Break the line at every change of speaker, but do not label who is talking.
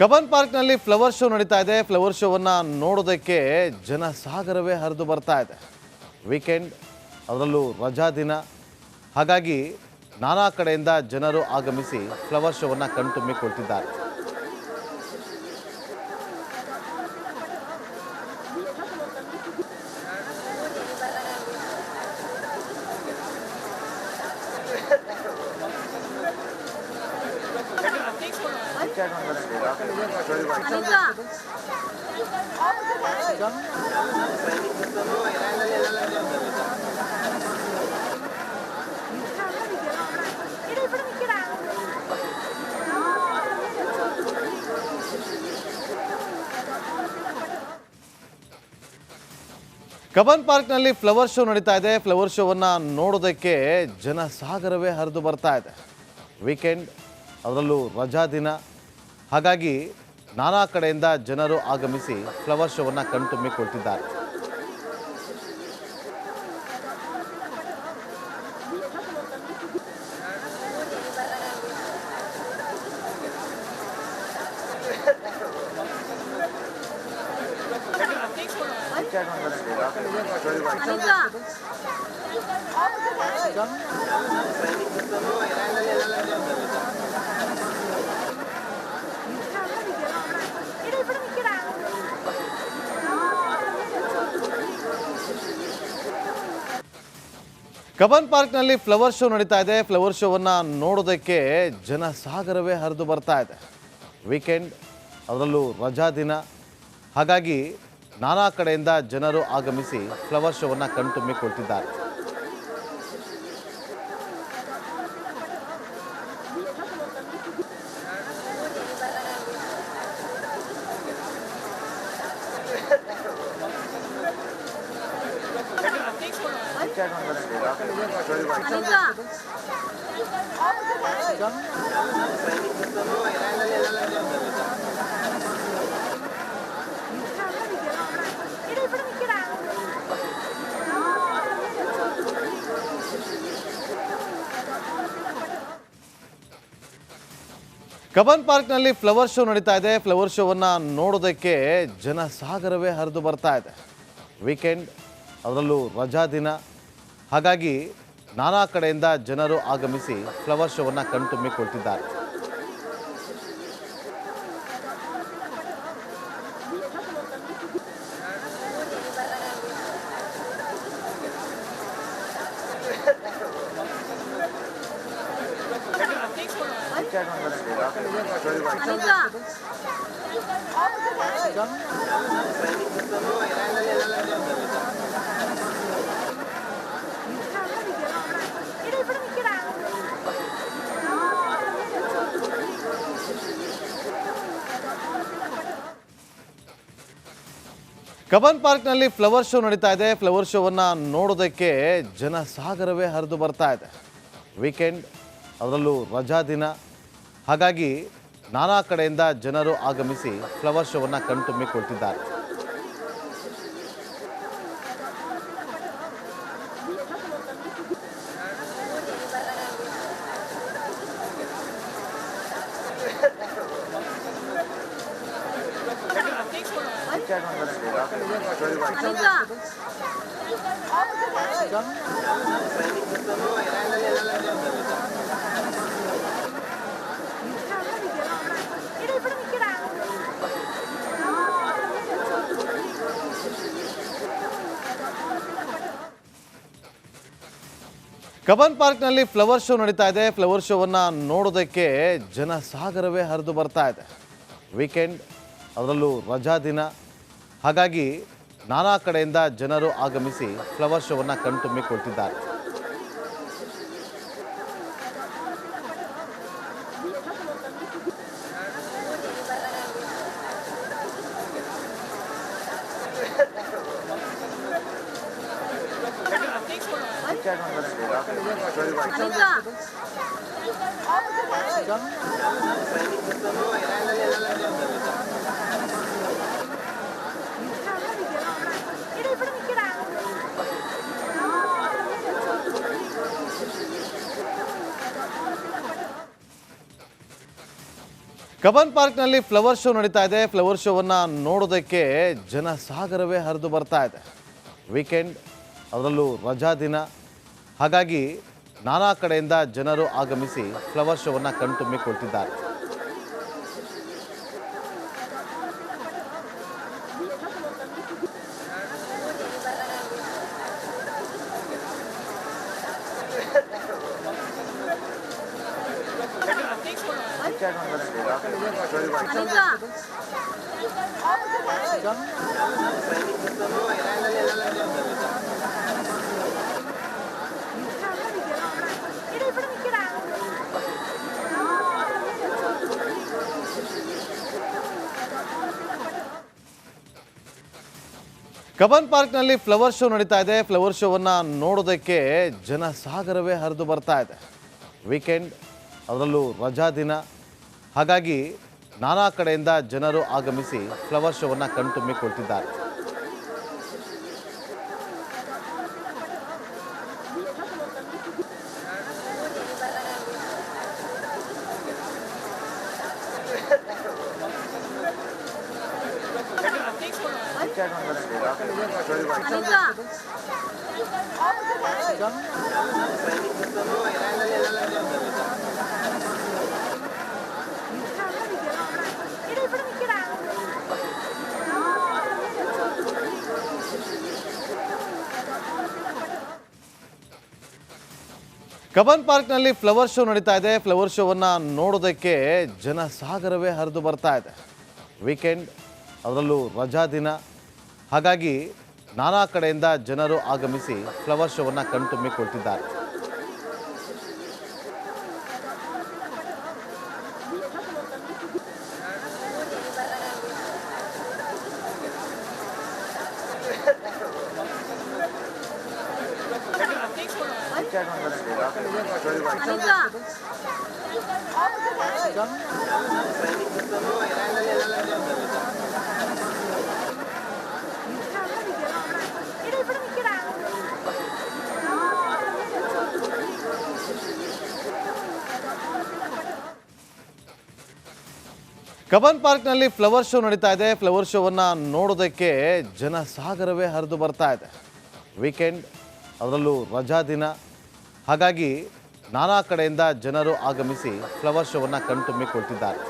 Cubbon ಪಾರ್ಕ್ನಲ್ಲಿ flower show ನಡೀತಾ ಇದೆ. ಫ್ಲವರ್ ಶೋವನ್ನು ನೋಡೋದಕ್ಕೆ ಜನಸಾಗರವೇ ಹರಿದು ಬರ್ತಾ ಇದೆ. ವೀಕೆಂಡ್, ಅದರಲ್ಲೂ ರಜಾ ದಿನ. ಹಾಗಾಗಿ ನಾನಾ ಕಡೆಯಿಂದ ಜನರು ಆಗಮಿಸಿ ಫ್ಲವರ್ ಶೋವನ್ನು ಕಣ್ತುಂಬಿಕೊಳ್ತಿದ್ದಾರೆ. ಕಬ್ಬನ್ ಪಾರ್ಕ್ನಲ್ಲಿ ಫ್ಲವರ್ ಶೋ ನಡೀತಾ ಇದೆ. ಫ್ಲವರ್ ಶೋವನ್ನು ನೋಡೋದಕ್ಕೆ ಜನಸಾಗರವೇ ಹರಿದು ಬರ್ತಾ ಇದೆ. ವೀಕೆಂಡ್, ಅದರಲ್ಲೂ ರಜಾ ದಿನ. ಹಾಗಾಗಿ ನಾನಾ ಕಡೆಯಿಂದ ಜನರು ಆಗಮಿಸಿ ಫ್ಲವರ್ ಶೋವನ್ನು ಕಣ್ತುಂಬಿಕೊಳ್ತಿದ್ದಾರೆ. ಕಬ್ಬನ್ ಪಾರ್ಕ್ನಲ್ಲಿ ಫ್ಲವರ್ ಶೋ ನಡೀತಾ ಇದೆ. ಫ್ಲವರ್ ಶೋವನ್ನು ನೋಡೋದಕ್ಕೆ ಜನಸಾಗರವೇ ಹರಿದು ಬರ್ತಾ ಇದೆ. ವೀಕೆಂಡ್, ಅದರಲ್ಲೂ ರಜಾ ದಿನ. ಹಾಗಾಗಿ ನಾನಾ ಕಡೆಯಿಂದ ಜನರು ಆಗಮಿಸಿ ಫ್ಲವರ್ ಶೋವನ್ನು ಕಣ್ತುಂಬಿಕೊಳ್ತಿದ್ದಾರೆ. ಕಬ್ಬನ್ ಪಾರ್ಕ್ನಲ್ಲಿ ಫ್ಲವರ್ ಶೋ ನಡೀತಾ ಇದೆ. ಫ್ಲವರ್ ಶೋವನ್ನು ನೋಡೋದಕ್ಕೆ ಜನಸಾಗರವೇ ಹರಿದು ಬರ್ತಾ ಇದೆ. ವೀಕೆಂಡ್, ಅದರಲ್ಲೂ ರಜಾ ದಿನ. ಹಾಗಾಗಿ ನಾನಾ ಕಡೆಯಿಂದ ಜನರು ಆಗಮಿಸಿ ಫ್ಲವರ್ ಶೋವನ್ನು ಕಣ್ತುಂಬಿಕೊಳ್ತಿದ್ದಾರೆ. ಕಬ್ಬನ್ ಪಾರ್ಕ್ನಲ್ಲಿ ಫ್ಲವರ್ ಶೋ ನಡೀತಾ ಇದೆ. ಫ್ಲವರ್ ಶೋವನ್ನು ನೋಡೋದಕ್ಕೆ ಜನಸಾಗರವೇ ಹರಿದು ಬರ್ತಾ ಇದೆ. ವೀಕೆಂಡ್, ಅದರಲ್ಲೂ ರಜಾ ದಿನ. ಹಾಗಾಗಿ ನಾನಾ ಕಡೆಯಿಂದ ಜನರು ಆಗಮಿಸಿ ಫ್ಲವರ್ ಶೋವನ್ನು ಕಣ್ತುಂಬಿಕೊಳ್ತಿದ್ದಾರೆ. ಕಬ್ಬನ್ ಪಾರ್ಕ್ನಲ್ಲಿ ಫ್ಲವರ್ ಶೋ ನಡೀತಾ ಇದೆ. ಫ್ಲವರ್ ಶೋವನ್ನು ನೋಡೋದಕ್ಕೆ ಜನಸಾಗರವೇ ಹರಿದು ಬರ್ತಾ ಇದೆ. ವೀಕೆಂಡ್, ಅದರಲ್ಲೂ ರಜಾ ದಿನ. ಹಾಗಾಗಿ ನಾನಾ ಕಡೆಯಿಂದ ಜನರು ಆಗಮಿಸಿ ಫ್ಲವರ್ ಶೋವನ್ನು ಕಣ್ತುಂಬಿಕೊಳ್ತಿದ್ದಾರೆ. ಕಬ್ಬನ್ ಪಾರ್ಕ್ನಲ್ಲಿ ಫ್ಲವರ್ ಶೋ ನಡೀತಾ ಇದೆ. ಫ್ಲವರ್ ಶೋವನ್ನು ನೋಡೋದಕ್ಕೆ ಜನ ಸಾಗರವೇ ಹರಿದು ಬರ್ತಾ ಇದೆ. ವೀಕೆಂಡ್, ಅದರಲ್ಲೂ ರಜಾ ದಿನ. ಹಾಗಾಗಿ ನಾನಾ ಕಡೆಯಿಂದ ಜನರು ಆಗಮಿಸಿ ಫ್ಲವರ್ ಶೋವನ್ನು ಕಣ್ತುಂಬಿಕೊಳ್ತಿದ್ದಾರೆ. ಕಬ್ಬನ್ ಪಾರ್ಕ್ನಲ್ಲಿ ಫ್ಲವರ್ ಶೋ ನಡೀತಾ ಇದೆ. ಫ್ಲವರ್ ಶೋವನ್ನು ನೋಡೋದಕ್ಕೆ ಜನ ಸಾಗರವೇ ಹರಿದು ಬರ್ತಾ ಇದೆ. ವೀಕೆಂಡ್, ಅದರಲ್ಲೂ ರಜಾ ದಿನ. ಹಾಗಾಗಿ ನಾನಾ ಕಡೆಯಿಂದ ಜನರು ಆಗಮಿಸಿ ಫ್ಲವರ್ ಶೋವನ್ನು ಕಣ್ತುಂಬಿಕೊಳ್ತಿದ್ದಾರೆ. ಕಬ್ಬನ್ ಪಾರ್ಕ್ನಲ್ಲಿ ಫ್ಲವರ್ ಶೋ ನಡೀತಾ ಇದೆ. ಫ್ಲವರ್ ಶೋವನ್ನು ನೋಡೋದಕ್ಕೆ ಜನ ಸಾಗರವೇ ಹರಿದು ಬರ್ತಾ ಇದೆ. ವೀಕೆಂಡ್, ಅದರಲ್ಲೂ ರಜಾ ದಿನ. ಹಾಗಾಗಿ ನಾನಾ ಕಡೆಯಿಂದ ಜನರು ಆಗಮಿಸಿ ಫ್ಲವರ್ ಶೋವನ್ನು ಕಣ್ತುಂಬಿಕೊಳ್ತಿದ್ದಾರೆ. ಕಬ್ಬನ್ ಪಾರ್ಕ್ನಲ್ಲಿ ಫ್ಲವರ್ ಶೋ ನಡೀತಾ ಇದೆ. ಫ್ಲವರ್ ಶೋವನ್ನು ನೋಡೋದಕ್ಕೆ ಜನ ಸಾಗರವೇ ಹರಿದು ಬರ್ತಾ ಇದೆ. ವೀಕೆಂಡ್, ಅದರಲ್ಲೂ ರಜಾ ದಿನ. ಹಾಗಾಗಿ ನಾನಾ ಕಡೆಯಿಂದ ಜನರು ಆಗಮಿಸಿ ಫ್ಲವರ್ ಶೋವನ್ನು ಕಣ್ತುಂಬಿಕೊಳ್ತಿದ್ದಾರೆ.